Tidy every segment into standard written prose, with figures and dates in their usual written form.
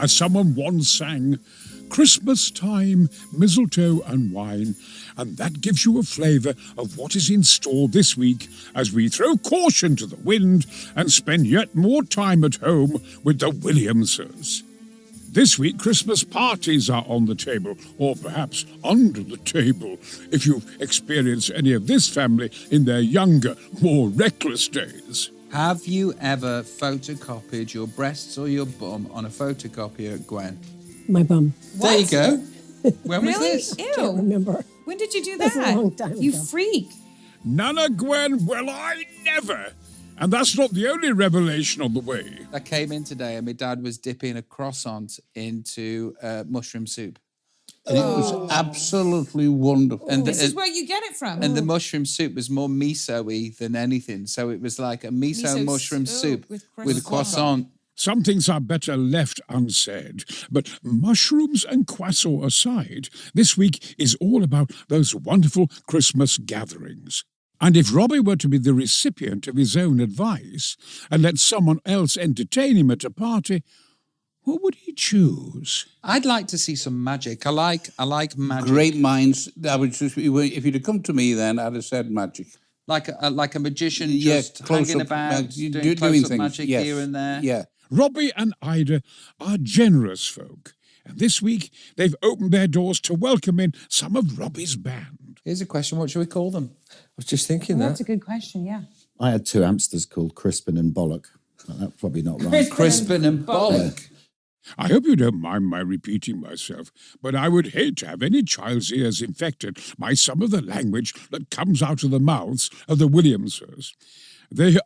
as someone once sang, Christmas time, mistletoe and wine, and that gives you a flavour of what is in store this week as we throw caution to the wind and spend yet more time at home with the Williamses. This week, Christmas parties are on the table, or perhaps under the table, if you've experienced any of this family in their younger, more reckless days. Have you ever photocopied your breasts or your bum on a photocopier, Gwen? My bum. There you go. When was Really? this? Ew. Can't remember. When did you do that? That's a long time You ago. freak. Nana Gwen, well, I never. And that's not the only revelation on the way. I came in today and my dad was dipping a croissant into mushroom soup. And it was absolutely wonderful. And This is where you get it from. And the mushroom soup was more miso-y than anything. So it was like a miso mushroom soup with a croissant. Some things are better left unsaid, but mushrooms and croissant aside, this week is all about those wonderful Christmas gatherings. And if Robbie were to be the recipient of his own advice and let someone else entertain him at a party, what would he choose? I'd like to see some magic. I like magic. Great minds. I would just, if you'd have come to me then, I'd have said magic. Like a magician Yeah, just close hanging up, about, doing doing close-up things, magic yes. here and there. Yeah. Robbie and Ida are generous folk, and this week they've opened their doors to welcome in some of Robbie's band. Here's a question. What should we call them? I was just thinking That's that. a good question, yeah. I had two hamsters called Crispin and Bollock. But that's probably not right. Crispin and Bollock. I hope you don't mind my repeating myself, but I would hate to have any child's ears infected by some of the language that comes out of the mouths of the Williamses. They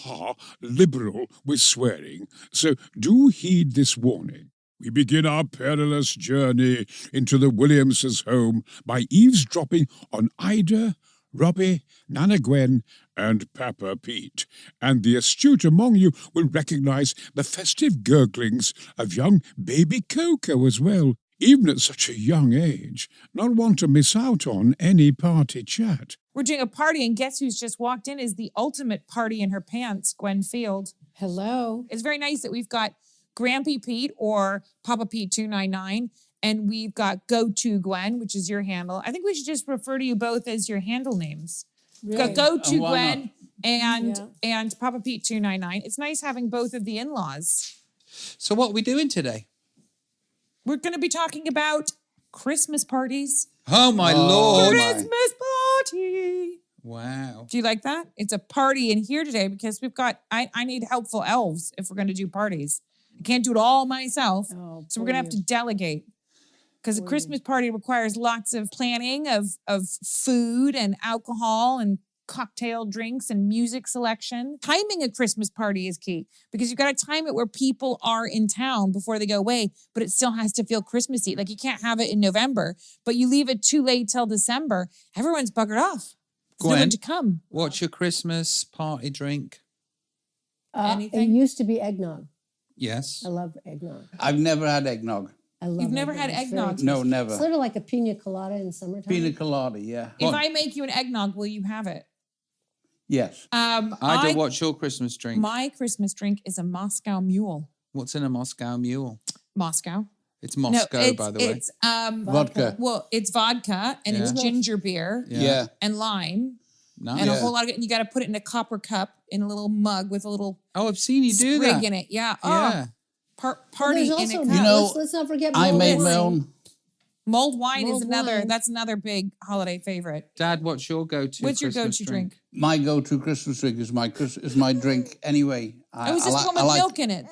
are liberal with swearing, so do heed this warning. We begin our perilous journey into the Williamses' home by eavesdropping on Ida, Robbie, Nana Gwen, and Papa Pete, and the astute among you will recognize the festive gurglings of young baby Coco as well, even at such a young age. Not one to miss out on any party chat. We're doing a party, and guess who's just walked in is the ultimate party in her pants, Gwen Field. Hello. It's very nice that we've got Grampy Pete or Papa Pete 299, and we've got Go To Gwen, which is your handle. I think we should just refer to you both as your handle names. Really? Go To why Gwen and Yeah. and Papa Pete 299. It's nice having both of the in-laws. So what are we doing today? We're going to be talking about Christmas parties. Oh, my Lord. Christmas party. Wow. Do you like that? It's a party in here today because we've got, I need helpful elves if we're going to do parties. I can't do it all myself. Oh, So we're going to have to delegate because a Christmas party requires lots of planning of food and alcohol and cocktail drinks and music selection. Timing a Christmas party is key because you've got to time it where people are in town before they go away, but it still has to feel Christmassy. Like you can't have it in November, but you leave it too late till December. Everyone's buggered off. There's no Gwen? one to come. What's your Christmas party drink? It Anything? used to be eggnog. Yes. I love eggnog. I've never had eggnog. I love You've never had It's very eggnog? tasty. No, never. It's literally like a pina colada in summertime. Pina colada, yeah. If I make you an eggnog, will you have it? Yes. Ida, what's your Christmas drink? My Christmas drink is a Moscow Mule. What's in a Moscow Mule? Moscow. It's Moscow, by the way. It's Vodka. Well, it's vodka and it's Yeah. ginger beer Yeah. and lime Nice. and a whole lot of it. And you got to put it in a copper cup in a little mug with a little Oh, I've seen you do sprig that. in it. Yeah. Yeah. Oh, party There's in also, a cup. You know, let's not forget I mulled made wine. my own. Mulled wine is mulled another. wine. That's another big holiday favorite. Dad, what's your go-to What's your Christmas go-to drink? My go-to Christmas drink is my drink anyway. It was just the one with milk in it.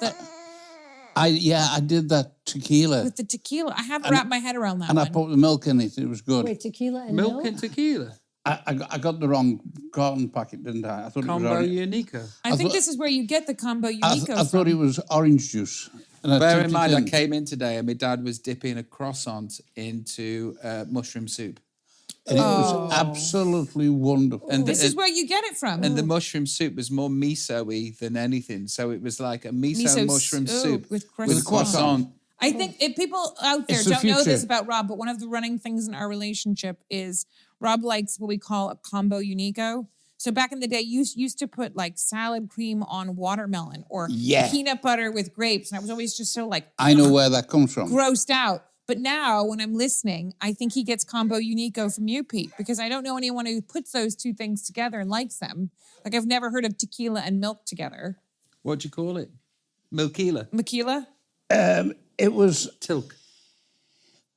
I did that tequila. With the tequila. I haven't wrapped my head around that And I one. put the milk in it. It was good. Wait, tequila and Milk and tequila. I got the wrong carton packet, didn't I? I thought Combo it was orange. Unico. I think this is where you get the combo unico I thought it was orange juice. And I Bear tipped in it mind, I came in today and my dad was dipping a croissant into mushroom soup. And it was absolutely wonderful. And This is where you get it from. And the mushroom soup was more miso-y than anything. So it was like a miso Miso mushroom soup with with croissant. I think if people out there It's the don't know this future. about Rob, but one of the running things in our relationship is Rob likes what we call a combo unico. So back in the day, you used to put like salad cream on watermelon or Yeah. peanut butter with grapes. And I was always just so like I know where that comes from. grossed out. But now when I'm listening, I think he gets combo unico from you, Pete, because I don't know anyone who puts those two things together and likes them. Like I've never heard of tequila and milk together. What do you call it? Milkila. Maquila? It was. Tilk.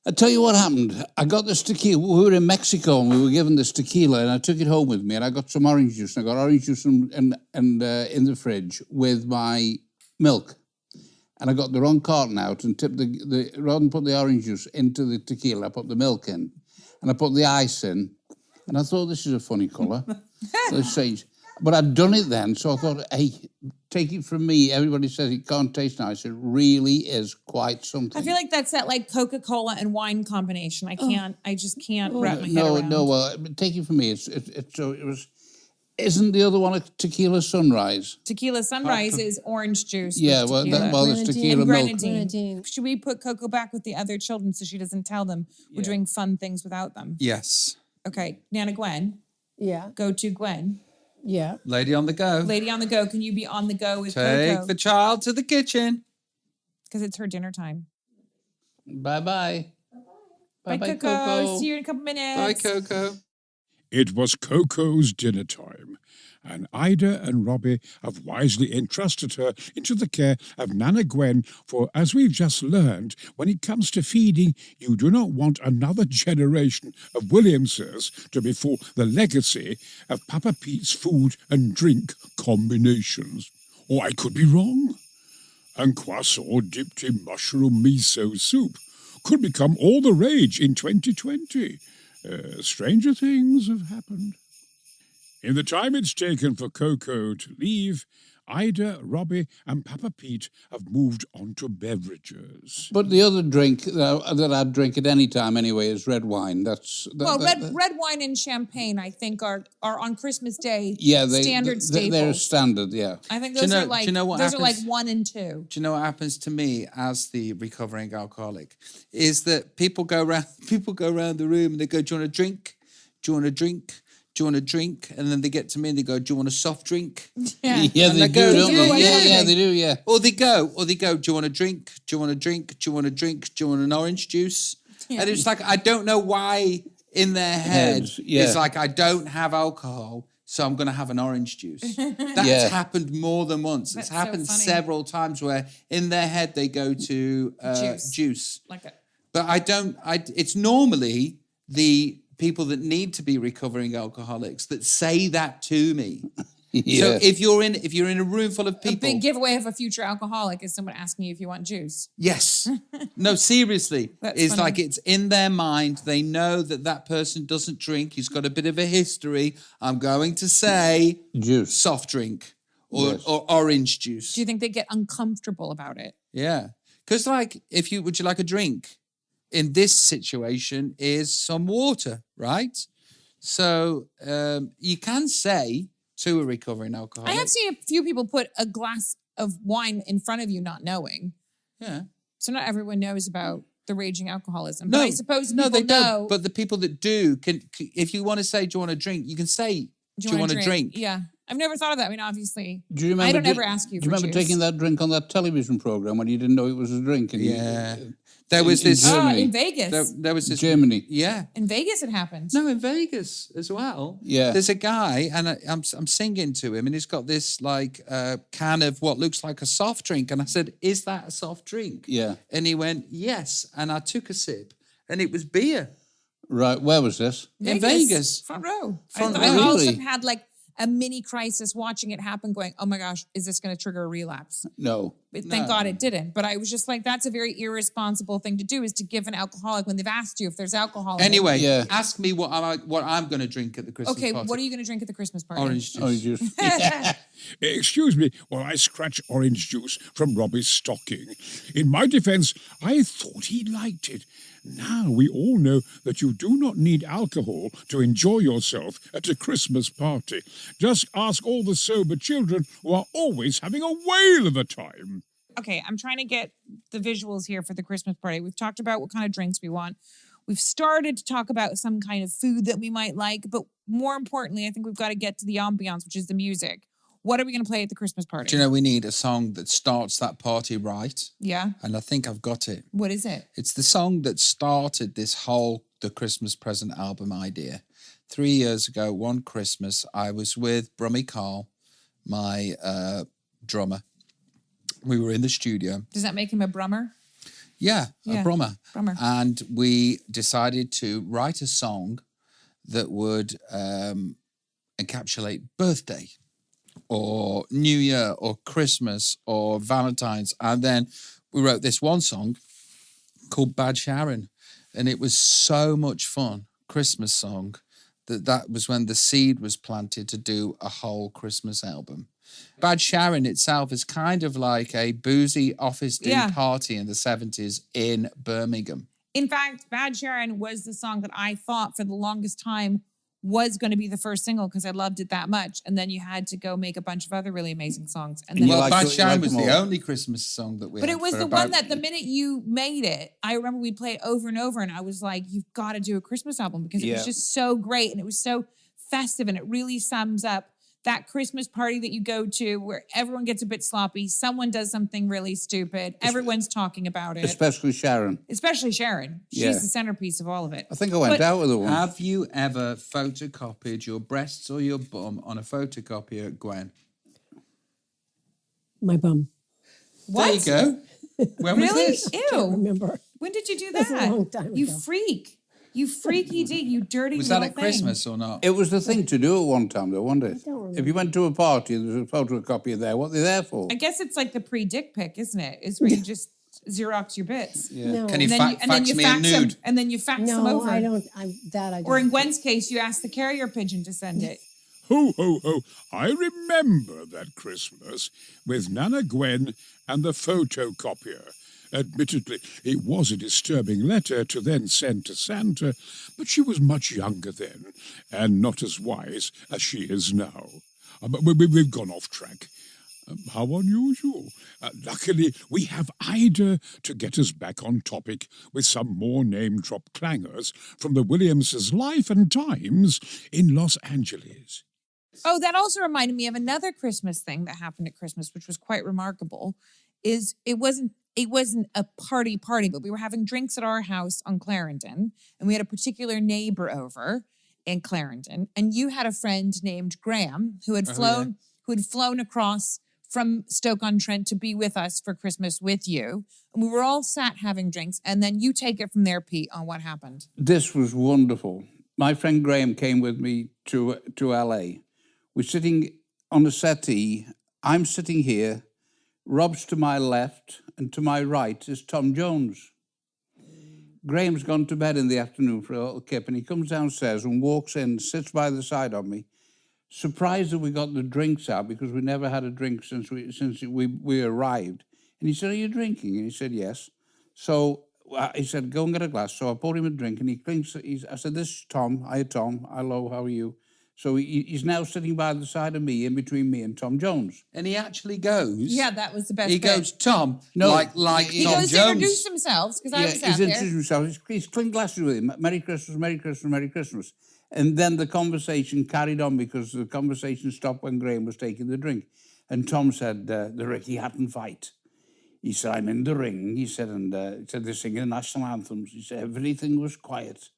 I tell you what happened. I got this tequila. We were in Mexico and we were given this tequila, and I took it home with me. And I got some orange juice. And I got orange juice in the fridge with my milk. And I got the wrong carton out and tipped rather than put the orange juice into the tequila, I put the milk in, and I put the ice in. And I thought, this is a funny colour. It's strange. But I'd done it then, so I thought, hey, take it from me. Everybody says it can't taste nice. It really is quite something. I feel like that's that like Coca-Cola and wine combination. I just can't wrap my head around. No, well, take it from me. Isn't the other one a tequila sunrise? Tequila Sunrise is orange juice. Yeah, with well, tequila. it's Grenadine. tequila And milk. Grenadine. Should we put Coco back with the other children so she doesn't tell them we're doing fun things without them? Yes. Okay, Nana Gwen, Yeah. go to Gwen. Yeah. Lady on the go. Lady on the go, can you be on the go with Take Coco? the child to the kitchen. Because it's her dinner time. Bye-bye. Bye, Coco. See you in a couple minutes. Bye, Coco. It was Coco's dinner time, and Ida and Robbie have wisely entrusted her into the care of Nana Gwen, for as we've just learned, when it comes to feeding, you do not want another generation of Williamses to befall the legacy of Papa Pete's food and drink combinations. Or I could be wrong. And croissant dipped in mushroom miso soup could become all the rage in 2020. Stranger things have happened. In the time it's taken for Coco to leave, Ida, Robbie, and Papa Pete have moved on to beverages. But the other drink that I'd drink at any time anyway is red wine. Red wine and champagne, I think, are on Christmas Day standard staples. They're standard, yeah. I think Do you those know- are like do you know what those are like happens? 1 and 2. Do you know what happens to me as the recovering alcoholic? Is that people go around the room and they go, "Do you want a drink? Do you want a drink? Do you want a drink?" And then they get to me and they go, "Do you want a soft drink?" Yeah. Yeah, And they they go, do, don't "Yeah, they? yeah, Yeah, they do, yeah. Or they go, "Do you want a drink? Do you want a drink? Do you want a drink? Do you want an orange juice?" And it's like, I don't know why in their head Heads, yeah. it's like, I don't have alcohol, so I'm going to have an orange juice. That's Yeah. happened more than once. That's It's so happened funny. several times where in their head they go to juice. Like a But it's normally the people that need to be recovering alcoholics that say that to me. Yeah. So if you're in a room full of A people, big giveaway of a future alcoholic is someone asking you if you want juice. yes, no, seriously, That's it's funny. like it's in their mind. They know that person doesn't drink. He's got a bit of a history. I'm going to say Juice. soft drink or Yes. or orange juice. Do you think they get uncomfortable about it? Yeah, because like would you like a drink? In this situation, is some water, right? So you can say to a recovering alcoholic, I have seen a few people put a glass of wine in front of you not knowing. yeah. So not everyone knows about the raging alcoholism. No, but I suppose no, people they know. don't. But the people that do can, if you want to say, "Do you want a drink?" You can say, "Do you want a drink?" Yeah. I've never thought of that. I mean, obviously, Do you remember? I don't ever ask you Do you for remember juice. taking that drink on that television program when you didn't know it was a drink? And Yeah. You, There was in this. Germany. in Vegas. There was this. Germany. Yeah. In Vegas, it happened. No, in Vegas as well. Yeah. There's a guy, and I'm singing to him, and he's got this like can of what looks like a soft drink, and I said, "Is that a soft drink?" Yeah. And he went, "Yes," and I took a sip, and it was beer. Right. Where was this? In Vegas. Front row. Front I row. all of a Really? sudden had like a mini crisis watching it happen, going, "Oh my gosh, is this going to trigger a relapse?" No. But thank God it didn't. But I was just like, that's a very irresponsible thing to do, is to give an alcoholic when they've asked you if there's alcohol. in it. Anyway, Yeah. ask me what I'm going to drink at the Christmas Okay, party. what are you going to drink at the Christmas party? Orange juice. Oh, you just. Excuse me while I scratch orange juice from Robbie's stocking. In my defense, I thought he liked it. Now we all know that you do not need alcohol to enjoy yourself at a Christmas party. Just ask all the sober children who are always having a whale of a time. Okay, I'm trying to get the visuals here for the Christmas party. We've talked about what kind of drinks we want. We've started to talk about some kind of food that we might like, but more importantly, I think we've got to get to the ambiance, which is the music. What are we going to play at the Christmas party? Do you know we need a song that starts that party right? Yeah. And I think I've got it. What is it? It's the song that started this whole The Christmas Present album idea. 3 years ago, one Christmas, I was with Brummy Carl, my drummer. We were in the studio. Does that make him a brummer? Yeah, Yeah, a brummer. brummer. And we decided to write a song that would encapsulate birthday or New Year or Christmas or Valentine's. And then we wrote this one song called Bad Sharon. And it was so much fun, Christmas song, that was when the seed was planted to do a whole Christmas album. Bad Sharon itself is kind of like a boozy office dude party in the 70s in Birmingham. In fact, Bad Sharon was the song that I thought for the longest time was going to be the first single because I loved it that much. And then you had to go make a bunch of other really amazing songs. And then you Well, like Bad to- Sharon like was them the all. only Christmas song that we But had it was for the about- one that the minute you made it, I remember we'd play it over and over, and I was like, you've got to do a Christmas album because it was Yeah. just so great and it was so festive, and it really sums up that Christmas party that you go to where everyone gets a bit sloppy, someone does something really stupid, everyone's talking about it, Especially Sharon. especially Sharon. She's Yeah. the centerpiece of all of it. I think I went But- out with the one. Have you ever photocopied your breasts or your bum on a photocopier, Gwen? My bum. What? There you go. When was Really? this? Ew. Remember? When did you do That's that? a long time You ago. freak. You freaky D, you dirty Was that little at thing. Christmas or not? It was the thing to do at one time, though, wasn't it? don't remember. If you went to a party and there was a photocopy there, what are they there for? I guess it's like the pre-dick pic, isn't it? Is where you just Xerox your bits. No, Can you And then, fax me a fax them, nude? and then you fax them no, over. I don't. I don't. Or in Gwen's case, you ask the carrier pigeon to send it. Ho, ho, ho. I remember that Christmas with Nana Gwen and the photocopier. Admittedly, it was a disturbing letter to then send to Santa, but she was much younger then and not as wise as she is now. But we've gone off track. How unusual. Luckily, we have Ida to get us back on topic with some more name-drop clangers from the Williamses' life and times in Los Angeles. Oh, that also reminded me of another Christmas thing that happened at Christmas, which was quite remarkable. Is it wasn't a party, but we were having drinks at our house on Clarendon, and we had a particular neighbor over in Clarendon, and you had a friend named Graham who had flown across from Stoke-on-Trent to be with us for Christmas with you, and we were all sat having drinks, and then you take it from there, Pete, on what happened. This was wonderful. My friend Graham came with me to LA. We're sitting on a settee. I'm sitting here. Rob's to my left, and to my right is Tom Jones. Graham's gone to bed in the afternoon for a little kip, and he comes downstairs and walks in, sits by the side of me, surprised that we got the drinks out because we never had a drink since we arrived. And he said, "Are you drinking?" And he said, "Yes." So he said, "Go and get a glass." So I poured him a drink, and I said, "This is Tom. Hi, Tom. Hello, how are you?" So he's now sitting by the side of me, in between me and Tom Jones. And he actually goes. Yeah, that was the best He bit. goes, Tom, No, like He Tom goes to Jones. introduce themselves, because I was he's out there. introduced himself. He's cleaned glasses with him. Merry Christmas, Merry Christmas, Merry Christmas. And then the conversation carried on because the conversation stopped when Graham was taking the drink. And Tom said, the Ricky Hatton fight. He said, "I'm in the ring." He said, and he said, they're singing national anthems. He said, everything was quiet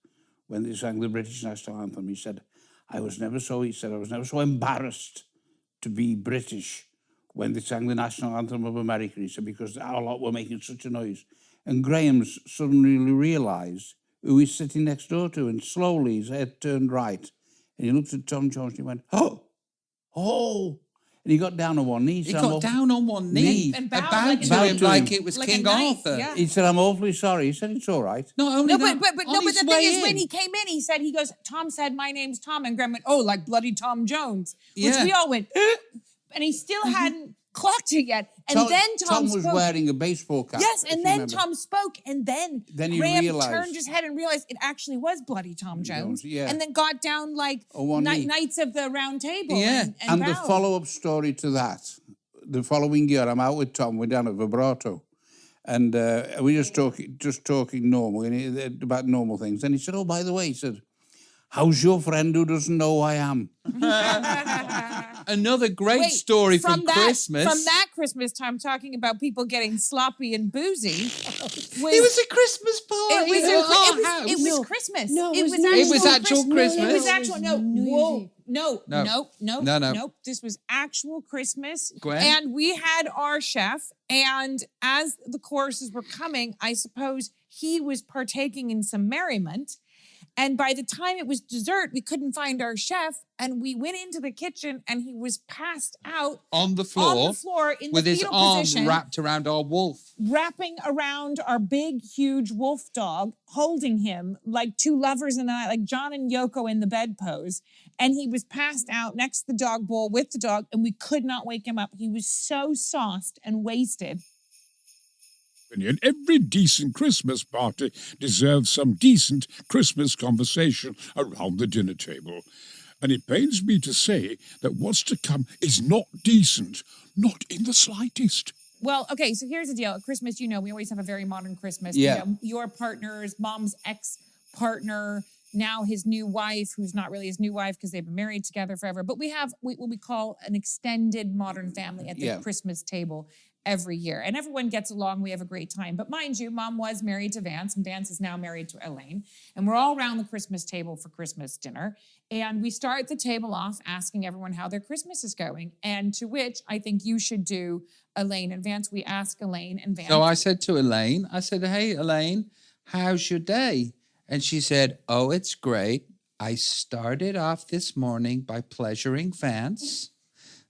when they sang the British national anthem. He said, I was never so embarrassed to be British when they sang the national anthem of America. He said, because our lot were making such a noise. And Graham suddenly realised who he's sitting next door to, and slowly his head turned right. And he looked at Tom Jones and he went, oh. And he got down on one knee. He got down on one knee And and bowed bowed like to a- him Bowed to like him. it was Like a King knight, Arthur. yeah. He said, I'm awfully sorry. He said, it's all right. Not only No, that, but on the his thing way is, when in- he came in, he goes, Tom said, my name's Tom. And Graham went, oh, like bloody Tom Jones. Which Yeah. we all went, and he still hadn't clocked it yet. And then Tom was spoke. wearing a baseball cap. Yes, if and you then remember. Tom spoke, and then he Graham realised. turned his head and realized it actually was bloody Tom Jones. yeah. And then got down like On one knee. Knights of the Round Table. Yeah. And And the bowed. follow-up story to that, the following year, I'm out with Tom, we're down at Vibrato, And we just talking normal, about normal things. And he said, "Oh, by the way," he said, "how's your friend who doesn't know who I am?" Another great Wait, story from Christmas. From that Christmas time, talking about people getting sloppy and boozy. It was a Christmas party. It was, at our house. it was No. Christmas. No, it it was was actual, It was actual Christmas. It was No, it actual. was No, New Year's whoa, Eve. No. no. This was actual Christmas, Gwen? and we had our chef. And as the courses were coming, I suppose he was partaking in some merriment. And by the time it was dessert, we couldn't find our chef, and we went into the kitchen, and he was passed out on the floor, in with the his fetal arm position, wrapped around our wolf. wrapping around our big, huge wolf dog, holding him like two lovers in the night, like John and Yoko in the bed pose. And he was passed out next to the dog bowl with the dog, and we could not wake him up. He was so sauced and wasted. And every decent Christmas party deserves some decent Christmas conversation around the dinner table. And it pains me to say that what's to come is not decent, not in the slightest. Well, okay, so here's the deal. At Christmas, we always have a very modern Christmas. Yeah. Your partner's mom's ex-partner, now his new wife, who's not really his new wife because they've been married together forever. But we have what we call an extended modern family at the Christmas table every year. And everyone gets along. We have a great time. But mind you, Mom was married to Vance, and Vance is now married to Elaine. And we're all around the Christmas table for Christmas dinner. And we start the table off asking everyone how their Christmas is going. And to which I think you should do, Elaine and Vance. We ask Elaine and Vance. So I said to Elaine, "Hey, Elaine, how's your day?" And she said, "Oh, it's great. I started off this morning by pleasuring Vance,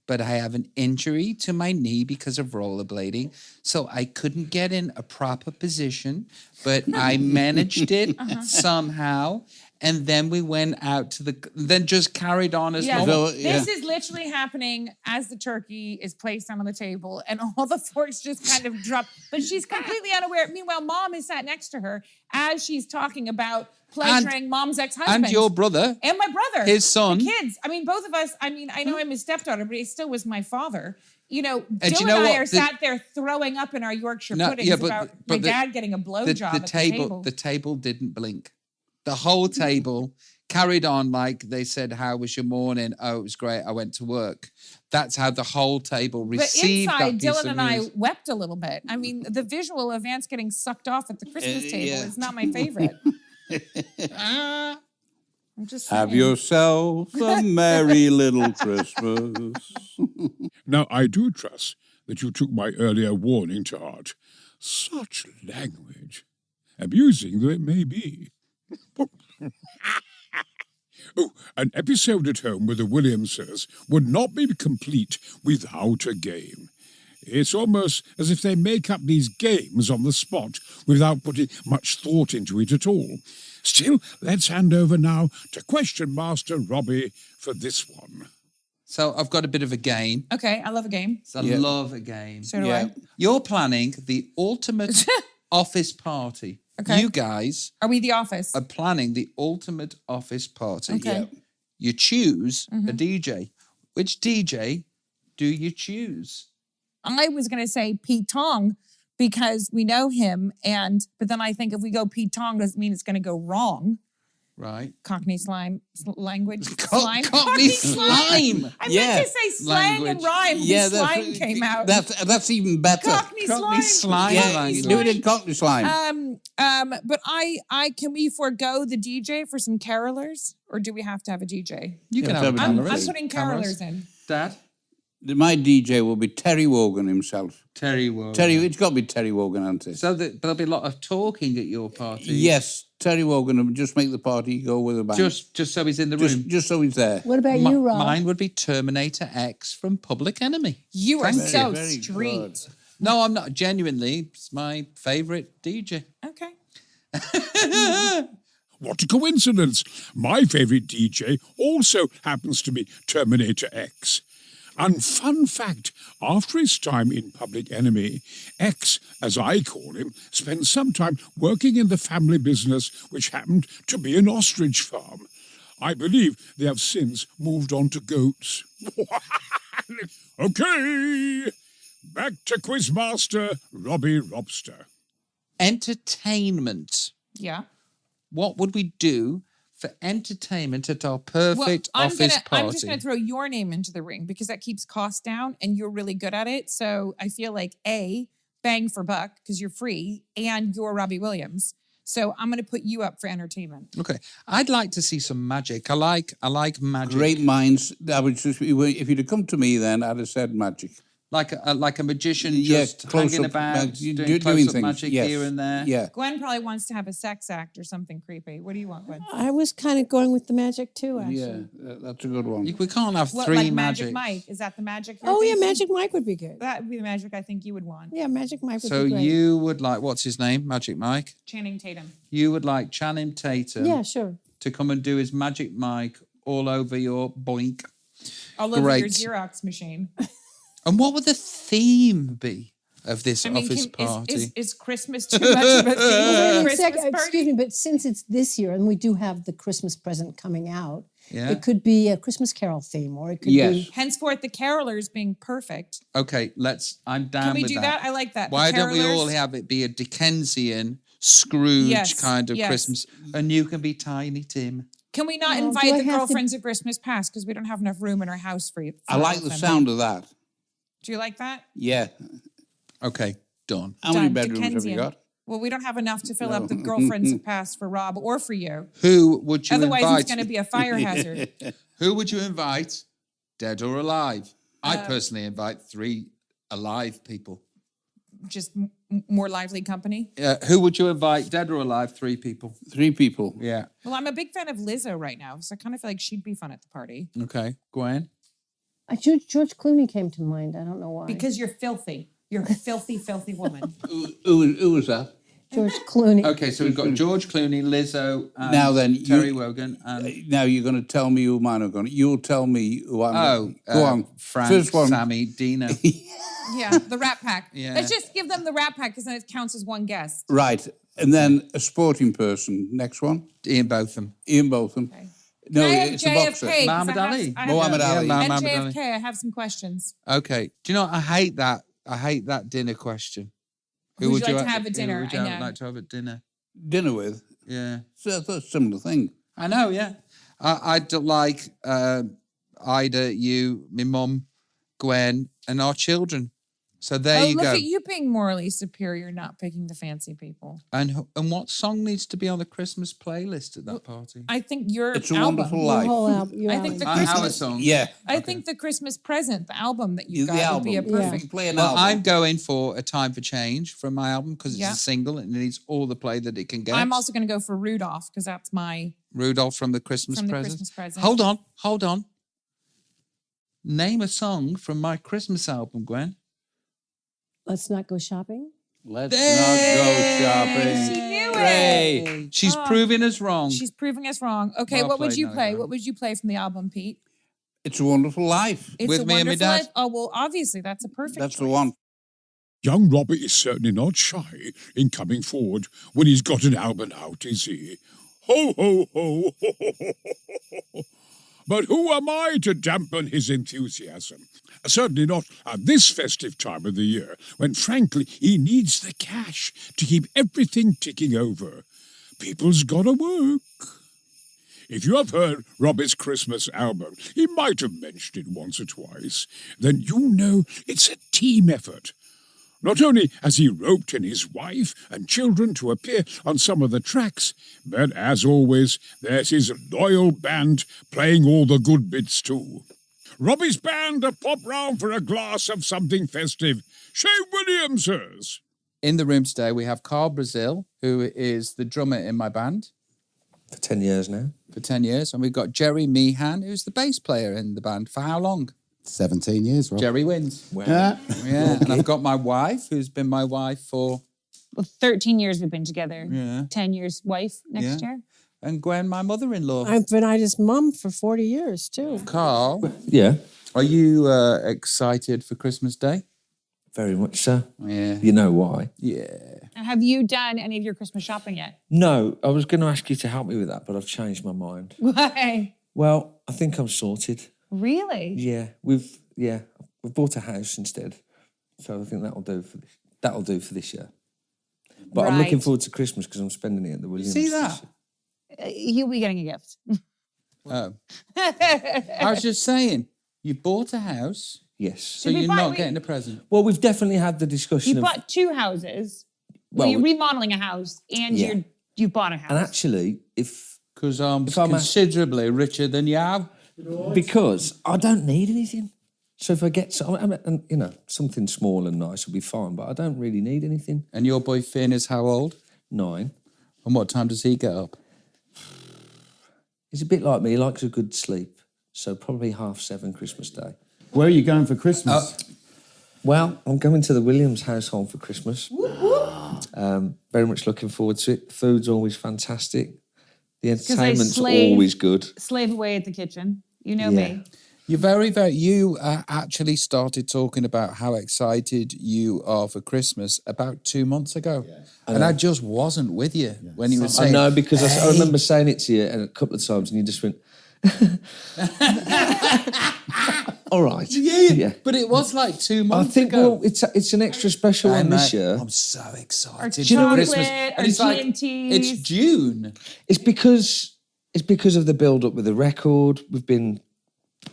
but I have an injury to my knee because of rollerblading, so I couldn't get in a proper position, but I managed it somehow. And then we went out to then just carried on as normal." This is literally happening as the turkey is placed on the table and all the forks just kind of drop. But she's completely unaware. Meanwhile, Mom is sat next to her as she's talking about pleasuring Mom's ex-husband. And your brother. And my brother. His son. The kids. I mean, both of us. I mean, I know I'm his stepdaughter, but he still was my father. Dylan you know and I what? are sat there throwing up in our Yorkshire puddings about my dad getting a blowjob at the table. The table didn't blink. The whole table carried on like they said, "How was your morning?" "Oh, it was great. I went to work." That's how the whole table received but that inside, piece Dylan of and I news. wept a little bit. I mean, the visual of Vance getting sucked off at the Christmas table is not my favorite. I'm just saying. Have yourself a merry little Christmas. Now, I do trust that you took my earlier warning to heart. Such language, amusing though it may be. Oh, an episode at home with the Williamses would not be complete without a game. It's almost as if they make up these games on the spot without putting much thought into it at all. Still, let's hand over now to Question Master Robbie for this one. So I've got a bit of a game. Okay, I love a game. I love a game. So do I. You're planning the ultimate office party. Okay. You guys Are we the office? are planning the ultimate office party. Okay. Yeah. You choose a DJ. Which DJ do you choose? I was going to say Pete Tong because we know him, but then I think if we go Pete Tong, doesn't mean it's going to go wrong. Right. Cockney language. Slime. Cockney slime. I meant to say slang and rhyme. Yeah, slime came out. That's even better. Cockney Cockney slime. slime. Yeah, language. do it in Cockney slime. But I can we forego the DJ for some carolers, or do we have to have a DJ? You can Yeah, have a I'm carolers. I'm putting carolers in. Dad? My DJ will be Terry Wogan himself. Terry will. It's got to be Terry Wogan, hasn't it? So there'll be a lot of talking at your party. Yes, Terry Wogan will just make the party go with a bang. Just so he's in the room. Just so he's there. What about you, Rob? Mine would be Terminator X from Public Enemy. You are so Very street. good. No, I'm not. Genuinely, it's my favourite DJ. Okay. What a coincidence! My favourite DJ also happens to be Terminator X. And fun fact, after his time in Public Enemy, X, as I call him, spent some time working in the family business, which happened to be an ostrich farm. I believe they have since moved on to goats. Okay, back to Quizmaster Robbie Robster. Entertainment. Yeah. What would we do for entertainment at our perfect office party? I'm just gonna throw your name into the ring because that keeps costs down and you're really good at it. So I feel like A, bang for buck because you're free and you're Robbie Williams. So I'm gonna put you up for entertainment. Okay, I'd like to see some magic. I like magic. Great minds. That would just be, if you'd have come to me then, I'd have said magic. Like a magician Yeah, just close hanging up about, mag- doing doing close-up things, magic yes. here and there. Yeah. Gwen probably wants to have a sex act or something creepy. What do you want, Gwen? I was kind of going with the magic too, actually. Yeah, that's a good one. We can't have What, three like magic. Magic Mike? Is that the magic? you're Oh, yeah, thinking? Magic Mike would be good. That would be the magic I think you would want. Yeah, Magic Mike would So be great. you would like, what's his name? Magic Mike. Channing Tatum. You would like Channing Tatum Yeah, sure. to come and do his Magic Mike all over your boink. All over your Great. Xerox machine. And what would the theme be of this I mean, office party? is Christmas too much of a theme for a Wait a sec, Christmas excuse party? me, but since it's this year and we do have the Christmas present coming out, Yeah. it could be a Christmas Carol theme, or it could Yes. be. Henceforth, the carolers being perfect. Okay, I'm down Can we with do that? I like that. The Why don't we all carolers- have it be a Dickensian Scrooge Yes, kind of yes. Christmas, and you can be Tiny Tim. Can we not Well, do invite I the have to- girlfriends of Christmas past because we don't have enough room in our house for you? I like the sound of that. Do you like that? Yeah. Okay, done. How many Done. bedrooms have you Dickensian. got? Well, we don't have enough to fill up the girlfriends of past for Rob or for you. Who would you Otherwise, invite? it's going to be a fire hazard. Who would you invite, dead or alive? I Uh, personally invite 3 alive people. Just more lively company. Who would you invite, dead or alive? 3 people. 3 people. Yeah. Well, I'm a big fan of Lizzo right now, so I kind of feel like she'd be fun at the party. Okay, Gwen. George Clooney came to mind. I don't know why. Because you're filthy. You're a filthy, filthy woman. Who was that? George Clooney. Okay, so we've got George Clooney, Lizzo, and Now then, Terry you- Wogan, and Now you're going to tell me who mine are going to. You'll tell me who I'm Go on. Frank, First one. Sammy, Dina. Yeah, the Rat Pack. Yeah. Let's just give them the Rat Pack because then it counts as one guest. Right. And then a sporting person. Next one. Ian Botham. Ian Botham. Okay. No, Can I have it's a JFK? boxer. 'Cause Muhammad I have- Ali. I have- Muhammad Yeah, Ali. Muhammad And Ali. JFK, I have some questions. Okay. Do you know what? I hate that. I hate that dinner question. Who would you like to have at who dinner? would you I know. like to have at dinner? Dinner with. Yeah. So that's a similar thing. I know, yeah. I'd like Ida, you, my mum, Gwen, and our children. So there Oh, you look go. at you being morally superior, not picking the fancy people. And what song needs to be on the Christmas playlist at that party? I think your It's a album. Wonderful Your Life. whole album. Your I think album. the Our Christmas. song. Yeah. I think the Christmas present, the album that you The got would be a album. Yeah. perfect. Play an Well, album. I'm going for A Time for Change from my album because it's Yeah. a single and it needs all the play that it can get. I'm also going to go for Rudolph because that's my Rudolph from the Christmas from the Present. Christmas present. Hold on. Name a song from my Christmas album, Gwen. Let's not go shopping. Let's not go shopping. She knew Great. it. She's Oh. proving us wrong. She's proving us wrong. Okay, Well what would played, you Nelly play? Brown. What would you play from the album, Pete? It's a Wonderful Life. It's With a Me and My Wonderful Dad? Life. Oh well, obviously that's a perfect. That's the choice. one. Young Robbie is certainly not shy in coming forward when he's got an album out, is he? Ho, ho, ho, ho, ho, ho, ho, ho. But who am I to dampen his enthusiasm? Certainly not at this festive time of the year, when frankly he needs the cash to keep everything ticking over. People's gotta work. If you have heard Robbie's Christmas album, he might have mentioned it once or twice, then you know it's a team effort. Not only has he roped in his wife and children to appear on some of the tracks, but as always, there's his loyal band playing all the good bits too. Robbie's band have popped round for a glass of something festive. Shea Williams's. In the room today, we have Carl Brazil, who is the drummer in my band For 10 years now. for 10 years. And we've got Jerry Meehan, who's the bass player in the band. For how long? 17 years, Rob. Jerry wins. Wow. Yeah. And I've got my wife, who's been my wife for... Well, 13 years we've been together. Yeah. 10 years wife next year. And Gwen, my mother-in-law. I've been Ida's mum for 40 years, too. Carl, Yeah, are you excited for Christmas Day? very much so. Yeah. You know why? Yeah. Have you done any of your Christmas shopping yet? No, I was going to ask you to help me with that, but I've changed my mind. Why? Well, I think I'm sorted. Really? Yeah, we've bought a house instead. So I think that'll do for this year. But I'm looking Right. forward to Christmas because I'm spending it at the Williams. See this that? year. He'll be getting a gift. Oh. I was just saying, you bought a house, Yes. so Did we you're buy- not we- getting a present. Well, we've definitely had the discussion You of, bought 2 houses. Well, You're remodeling a house and Yeah. you bought a house. and actually, Because I'm If I'm a- considerably richer than you. because I don't need anything. So if I get something small and nice will be fine, but I don't really need anything. And your boy Finn is how old? 9. And what time does he get up? He's a bit like me. He likes a good sleep. So probably 7:30 Christmas Day. Where are you going for Christmas? Well, I'm going to the Williams household for Christmas. Very much looking forward to it. Food's always fantastic. The entertainment's always good. Slave away at the kitchen. You know Yeah. me. You're you actually started talking about how excited you are for Christmas about 2 months ago. And I just wasn't with you when you were I saying, know, because I "Hey." remember saying it to you a couple of times and you just went, all right. Yeah. But it was like 2 I months think, ago. well, it's an extra special Hey, one this mate, year. I'm so excited Our for chocolate, Christmas. our And it's like, G&Ts. it's June. It's because of the build-up with the record. We've been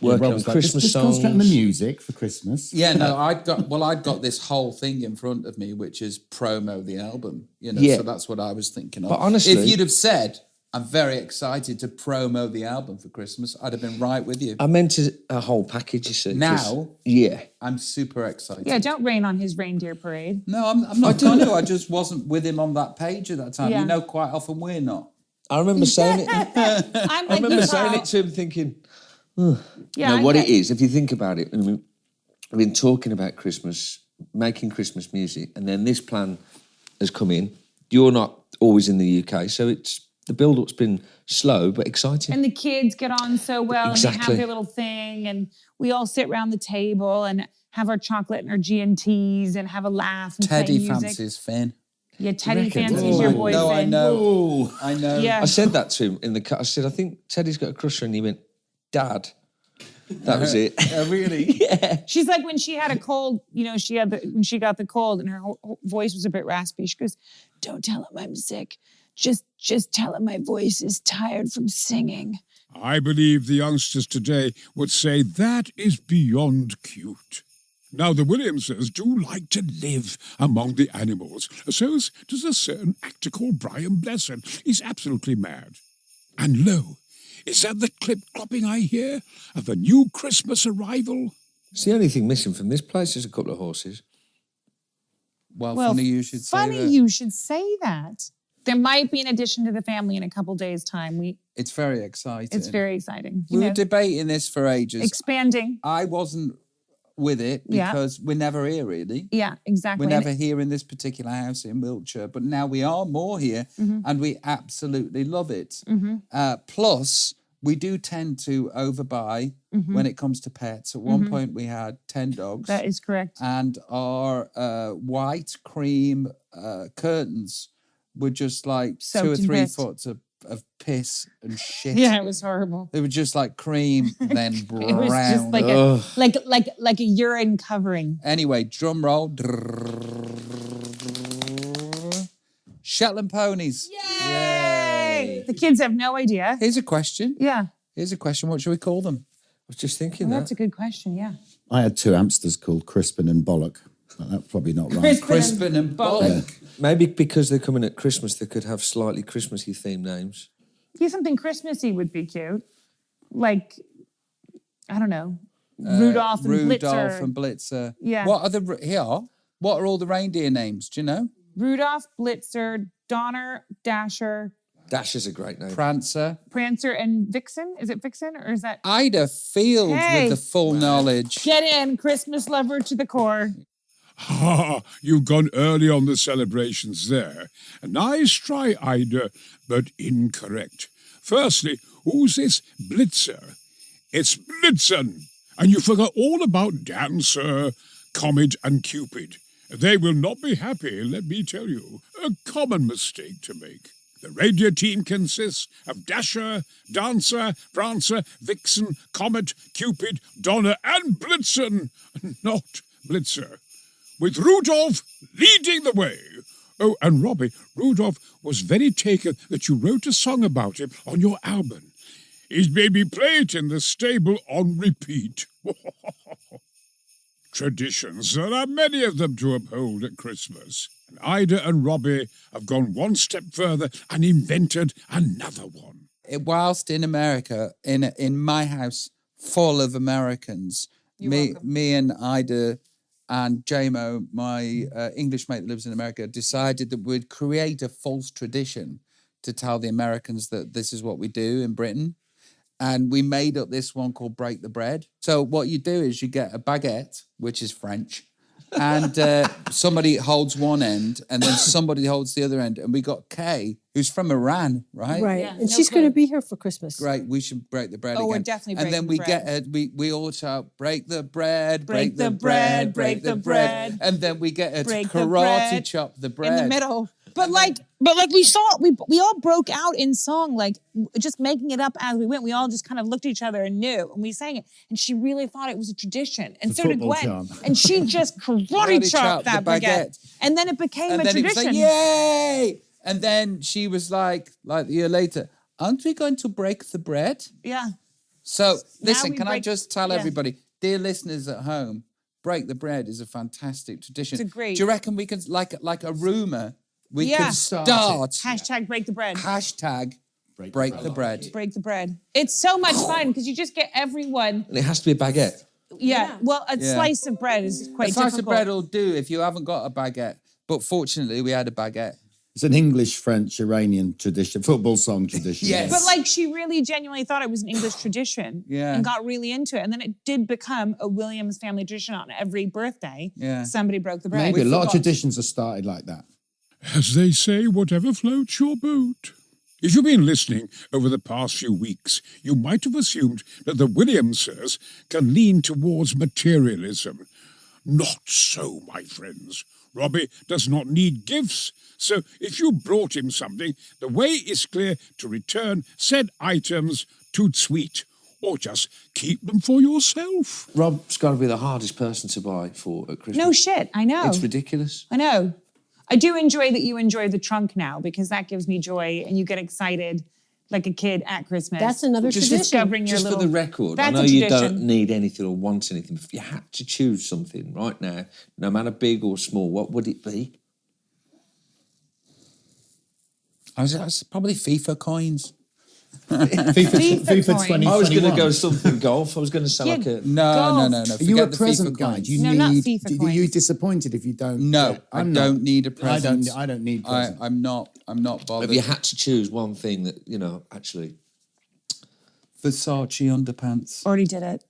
working Rob on was like, Christmas just songs. concentrate on the music for Christmas. Yeah, no, I'd got this whole thing in front of me, which is promo the album. Yeah. So that's what I was thinking of. But honestly- if you'd have said, I'm very excited to promo the album for Christmas, I'd have been right with you. I meant a whole package, you see. 'cause- Now? Yeah. I'm super excited. Yeah, don't rain on his reindeer parade. No, I'm not going to. I just wasn't with him on that page at that time. Yeah. You know, quite often we're not. I remember saying it. I'm I like remember you, saying Carl. it to him thinking, Yeah, what it is, if you think about it, I've been talking about Christmas, making Christmas music, and then this plan has come in. You're not always in the UK, so the build-up's been slow but exciting. And the kids get on so well and they Exactly. have their little thing and we all sit around the table and have our chocolate and our G&Ts and have a laugh and Teddy play music. fancies Finn. Yeah, Teddy reckon? fancies your Oh, boy No, I Finn. know. I know. Yeah. I said that to him in the car. I said, I think Teddy's got a crush on you. And he went, Dad. That was it. Oh, really? She's like when she had a cold, when she got the cold and her voice was a bit raspy. She goes, "Don't tell him I'm sick. Just tell him my voice is tired from singing." I believe the youngsters today would say that is beyond cute. Now, the Williamses do like to live among the animals. So does a certain actor called Brian Blessed. He's absolutely mad. And lo, is that the clip-clopping I hear of a new Christmas arrival? It's the only thing missing from this place is a couple of horses. Well, funny you should say funny that. you should say that. There might be an addition to the family in a couple days' time. It's very exciting. It's very exciting. We were debating this for ages. Expanding. I wasn't with it Yeah. because we're never here, really. Yeah, exactly. We're And never here in this particular house in Wiltshire, but now we are more here Mm-hmm. and we absolutely love it. Plus, we do tend to overbuy when it comes to pets. At one point, we had 10 dogs. Mm-hmm. That is correct. And our white cream curtains were just like Soaked 2 or in 3 piss. foot of piss and shit. Yeah, it was horrible. They were just like cream, then brown. It was just like a urine covering. Anyway, drum roll. Shetland ponies. Yay! The kids have no idea. Here's a question. Yeah. Here's a question. What should we call them? I was just thinking Well, that. that's a good question. Yeah. I had 2 hamsters called Crispin and Bollock. But that's probably not right. Crispin and Bollock. Maybe because they're coming at Christmas, they could have slightly Christmassy themed names. Yeah, something Christmassy would be cute. Like, I don't know, Rudolph and Rudolph Blitzer. and Blitzer. Yeah. What are all the reindeer names? Do you know? Rudolph, Blitzer, Donner, Dasher, Dash is a great name. Prancer. Prancer, and Vixen. Is it Vixen or is that? Ida Field Hey. with the full knowledge. Get in, Christmas lover to the core. Ah, you've gone early on the celebrations there. A nice try, Ida, but incorrect. Firstly, who's this Blitzer? It's Blitzen! And you forgot all about Dancer, Comet, and Cupid. They will not be happy, let me tell you. A common mistake to make. The reindeer team consists of Dasher, Dancer, Prancer, Vixen, Comet, Cupid, Donner, and Blitzen, not Blitzer. with Rudolph leading the way. Oh, and Robbie, Rudolph was very taken that you wrote a song about him on your album. He's maybe play it in the stable on repeat. Traditions, there are many of them to uphold at Christmas. And Ida and Robbie have gone one step further and invented another one. Whilst in America, in my house full of Americans, me and Ida and JMO, my English mate that lives in America, decided that we'd create a false tradition to tell the Americans that this is what we do in Britain. And we made up this one called Break the Bread. So what you do is you get a baguette, which is French, and somebody holds one end and then somebody holds the other end. And we got Kay, who's from Iran, right? Right. Yeah, and no she's going to clue. be here for Christmas. Great, we should break the bread Oh, we're again. definitely And then breaking we the bread. get we all shout, break the bread, Break the bread, break the bread. And then we get to Break the karate bread chop the bread. in the middle. But like we all broke out in song, like just making it up as we went. We all just kind of looked at each other and knew, and we sang it. And she really thought it was a tradition, and It's a so did football Gwen. chant. And she just karate Karate chopped chopped that the baguette. baguette. And then it became And a then it was tradition. like, yay! And then she was like a year later, aren't we going to break the bread? Yeah. So listen, we can I break- just tell yeah. everybody, dear listeners at home, break the bread is a fantastic tradition. It's a great- Do you reckon we can, like a rumour, we Yeah. can start Hashtag break the bread. hashtag break the bread. Break the bread. It's so much fun because you just get everyone. And it has to be a baguette. Yeah. Well, a Yeah. slice of bread is quite A slice difficult. of bread will do if you haven't got a baguette. But fortunately, we had a baguette. It's an English, French, Iranian tradition, football song tradition. Yes. But like she really genuinely thought it was an English tradition Yeah. and got really into it. And then it did become a Williams family tradition on every birthday. Yeah. Somebody broke the bread. Maybe a lot of forgot. traditions are started like that. As they say, whatever floats your boat. If you've been listening over the past few weeks, you might have assumed that the Williamses can lean towards materialism. Not so, my friends. Robbie does not need gifts, so if you brought him something, the way is clear to return said items to Sweet, or just keep them for yourself. Rob's got to be the hardest person to buy for at Christmas. No shit. I know. It's ridiculous. I know. I do enjoy that you enjoy the trunk now because that gives me joy and you get excited like a kid at Christmas. That's another Just tradition. discovering your Just little. for the record, I That's know a you tradition. don't need anything or want anything. If you had to choose something right now, no matter big or small, what would it be? I was probably FIFA coins. FIFA 2021. I was going to go something golf. I was going to say Yeah. like a... No. Are you a Forget the present FIFA guy? coins. Do you No, not need? FIFA Are you coins. disappointed if you don't? No, get- I I'm don't not. need a present. I don't need presents. I'm not bothered. If you had to choose one thing that, you know, actually... Versace underpants Already did it.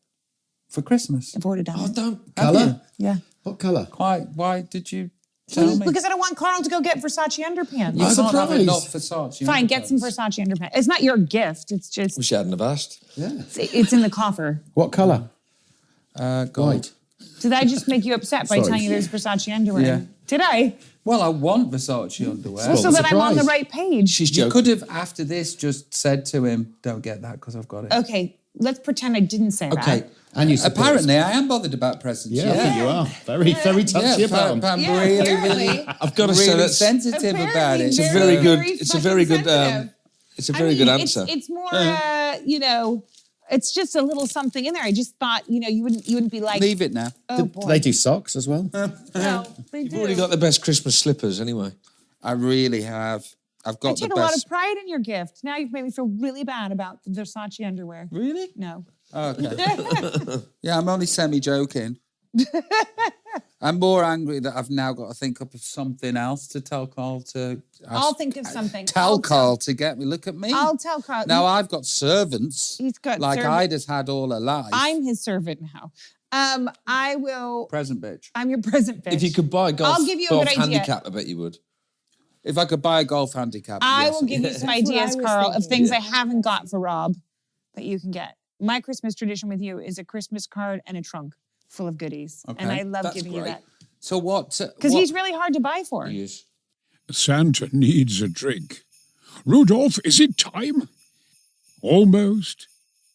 for Christmas. I've already done Oh, it. don't... Colour? Yeah. What colour? Why did you tell me? Because I don't want Carl to go get Versace underpants. You I'm can't have surprised. enough Versace. Fine, get some underpants. Versace underpants. It's not your gift. It's just Wish I hadn't have asked. Yeah. it's in the coffer. What colour? Gold. White. Did I just make you upset by Sorry. telling you there's Versace underwear? Yeah. Did I? Well, I want Versace underwear. Well, So that I'm on the surprise. right page. She's You joking. could have, after this, just said to him, "Don't get that because I've got it." Okay, let's pretend I didn't say Okay. that. And you support- Apparently, I am bothered about presents. Yeah, I think you are. Very touchy Yeah, about them. I'm Yeah, really, apparently. really, I've got to say really that's... sensitive about it. It's a Very, very good... very It's a very fucking good... sensitive. It's a very good answer. It's more, you know, it's just a little something in there. I just thought, you know, you wouldn't be like, Leave it now. oh boy. They do socks as well. No, they You've do. already got the best Christmas slippers anyway. I really have. I've I got the take a lot of best. pride in your gift. Now you've made me feel really bad about the Versace underwear. Really? No. Oh, okay. Yeah, I'm only semi-joking. I'm more angry that I've now got to think up of something else to tell Carl to... I'll think of something. Tell I'll Carl to get me. Look at me. I'll tell Carl. Now I've got servants. He's got like servant- Ida's had all her life. I'm his servant now. I will. present bitch. I'm your present bitch. If you could buy a golf, I'll give you a golf good idea. handicap, I bet you would. If I could buy a golf handicap, I yes. will give you some That's what ideas, I was Carl, of thinking. things I haven't got for Rob that you can get. My Christmas tradition with you is a Christmas card and a trunk full of goodies. And Okay, I love that's giving you great. that. So what? Because he's really hard to buy for. He is. Santa needs a drink. Rudolph, is it time? Almost.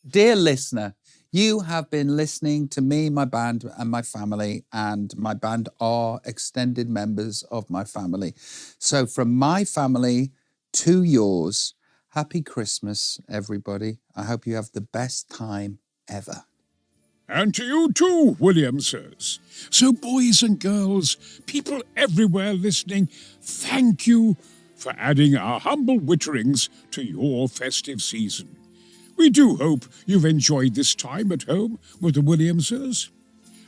Dear listener, You have been listening to me, my band, and my family, and my band are extended members of my family. So from my family to yours, happy Christmas, everybody. I hope you have the best time ever. And to you too, Williamses. So, boys and girls, people everywhere listening, thank you for adding our humble witterings to your festive season. We do hope you've enjoyed this time at home with the Williamses.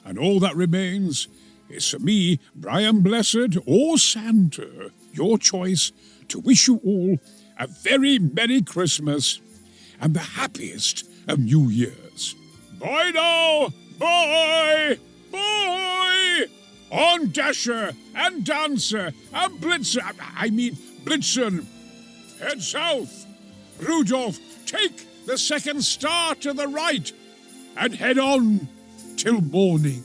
And all that remains is for me, Brian Blessed, or Santa, your choice, to wish you all a very Merry Christmas and the happiest of New Years. Bye now! Bye! Bye! On Dasher and Dancer and Blitzer, Blitzen. Head south. Rudolph, take the second star to the right and head on till morning.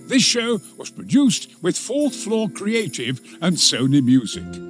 This show was produced with Fourth Floor Creative and Sony Music.